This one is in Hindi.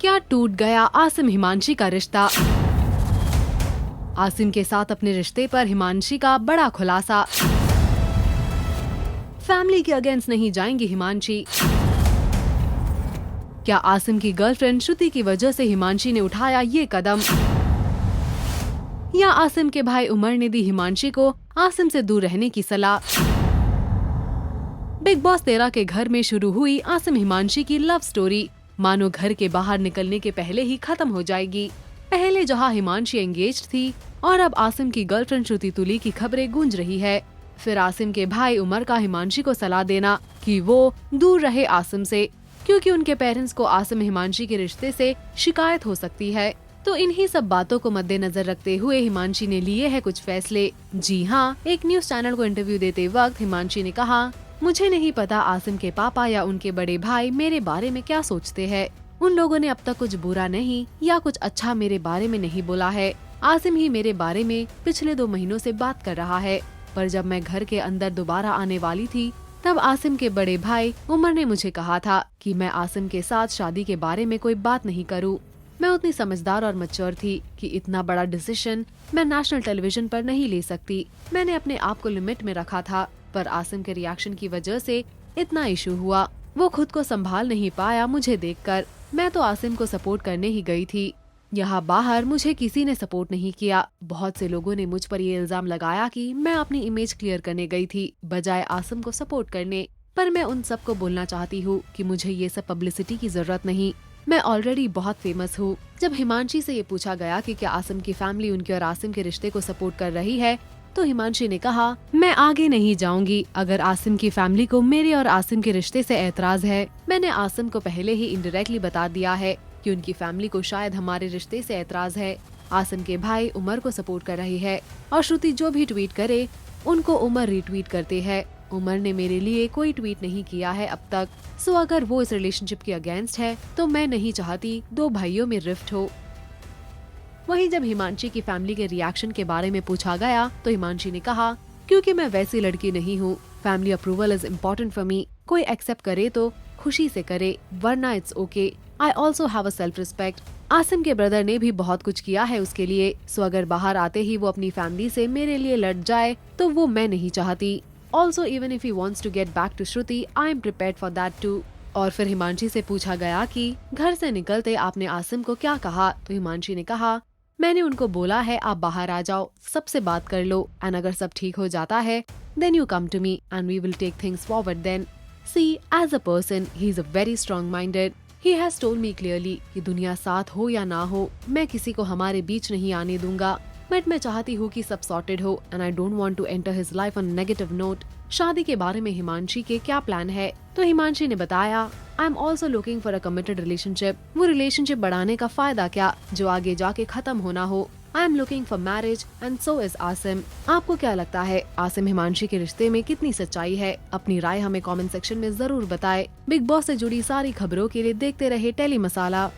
क्या टूट गया आसिम हिमांशी का रिश्ता? आसिम के साथ अपने रिश्ते पर हिमांशी का बड़ा खुलासा। फैमिली के अगेंस्ट नहीं जाएंगी हिमांशी। क्या आसिम की गर्लफ्रेंड श्रुति की वजह से हिमांशी ने उठाया ये कदम, या आसिम के भाई उमर ने दी हिमांशी को आसिम से दूर रहने की सलाह? बिग बॉस 13 के घर में शुरू हुई आसिम हिमांशी की लव स्टोरी मानो घर के बाहर निकलने के पहले ही खत्म हो जाएगी। पहले जहां हिमांशी एंगेज्ड थी और अब आसिम की गर्लफ्रेंड श्रुति तुली की खबरें गूंज रही है। फिर आसिम के भाई उमर का हिमांशी को सलाह देना कि वो दूर रहे आसिम से, क्योंकि उनके पेरेंट्स को आसिम हिमांशी के रिश्ते से शिकायत हो सकती है। तो इन्हीं सब बातों को मद्देनजर रखते हुए हिमांशी ने लिए हैं कुछ फैसले। जी हाँ, एक न्यूज चैनल को इंटरव्यू देते वक्त हिमांशी ने कहा, मुझे नहीं पता आसिम के पापा या उनके बड़े भाई मेरे बारे में क्या सोचते हैं। उन लोगों ने अब तक कुछ बुरा नहीं या कुछ अच्छा मेरे बारे में नहीं बोला है। आसिम ही मेरे बारे में पिछले 2 महीनों से बात कर रहा है, पर जब मैं घर के अंदर दोबारा आने वाली थी तब आसिम के बड़े भाई उमर ने मुझे कहा था कि मैं आसिम के साथ शादी के बारे में कोई बात नहीं करूं। मैं उतनी समझदार और मैच्योर थी कि इतना बड़ा डिसीजन मैं नेशनल टेलीविजन पर नहीं ले सकती। मैंने अपने आप को लिमिट में रखा था, पर आसिम के रिएक्शन की वजह से इतना इशू हुआ। वो खुद को संभाल नहीं पाया मुझे देखकर। मैं तो आसिम को सपोर्ट करने ही गई थी। यहाँ बाहर मुझे किसी ने सपोर्ट नहीं किया। बहुत से लोगों ने मुझ पर ये इल्जाम लगाया कि मैं अपनी इमेज क्लियर करने गई थी बजाय आसिम को सपोर्ट करने। पर मैं उन सबको बोलना चाहती हूँ कि मुझे ये सब पब्लिसिटी की जरूरत नहीं। मैं ऑलरेडी बहुत फेमस हूँ। जब हिमांशी से ये पूछा गया कि क्या आसिम की फैमिली उनके और आसिम के रिश्ते को सपोर्ट कर रही है, तो हिमांशी ने कहा, मैं आगे नहीं जाऊंगी। अगर आसिम की फैमिली को मेरे और आसिम के रिश्ते से एतराज है, मैंने आसिम को पहले ही इनडायरेक्टली बता दिया है कि उनकी फैमिली को शायद हमारे रिश्ते से एतराज है। आसिम के भाई उमर को सपोर्ट कर रही है और श्रुति जो भी ट्वीट करे उनको उमर रीट्वीट करते हैं। उमर ने मेरे लिए कोई ट्वीट नहीं किया है अब तक। सो अगर वो इस रिलेशनशिप के अगेंस्ट है तो मैं नहीं चाहती 2 भाइयों में रिफ्ट हो। वहीं जब हिमांशी की फैमिली के रिएक्शन के बारे में पूछा गया तो हिमांशी ने कहा, क्योंकि मैं वैसी लड़की नहीं हूँ। Family approval is important for me. कोई एक्सेप्ट करे तो खुशी से करे, वरना it's okay. I also have a self respect. Asim के ब्रदर ने भी बहुत कुछ किया है उसके लिए। सो अगर बाहर आते ही वो अपनी फैमिली से मेरे लिए लड़ जाए तो वो मैं नहीं चाहती। Also even if he wants to get back to Shruti, I am prepared for that too. और फिर हिमांशी से पूछा गया कि घर से निकलते आपने आसिम को क्या कहा, तो हिमांशी ने कहा, मैंने उनको बोला है आप बाहर आ जाओ, सबसे बात कर लो, एंड अगर सब ठीक हो जाता है then you come to me and we will take things forward then. See as a person he is a very strong minded. He has told me clearly कि दुनिया साथ हो या ना हो, मैं किसी को हमारे बीच नहीं आने दूंगा। बट मैं चाहती हूँ कि सब सॉर्टेड हो and I don't want to enter his life on negative note. शादी के बारे में हिमांशी के क्या प्लान है, तो हिमांशी ने बताया, I am also looking for a committed relationship. वो रिलेशनशिप बढ़ाने का फायदा क्या जो आगे जाके खत्म होना हो। I am looking for marriage and so is Asim. आपको क्या लगता है आसिम हिमांशी के रिश्ते में कितनी सच्चाई है? अपनी राय हमें कमेंट सेक्शन में जरूर बताएं। बिग बॉस से जुड़ी सारी खबरों के लिए देखते रहे टेली मसाला।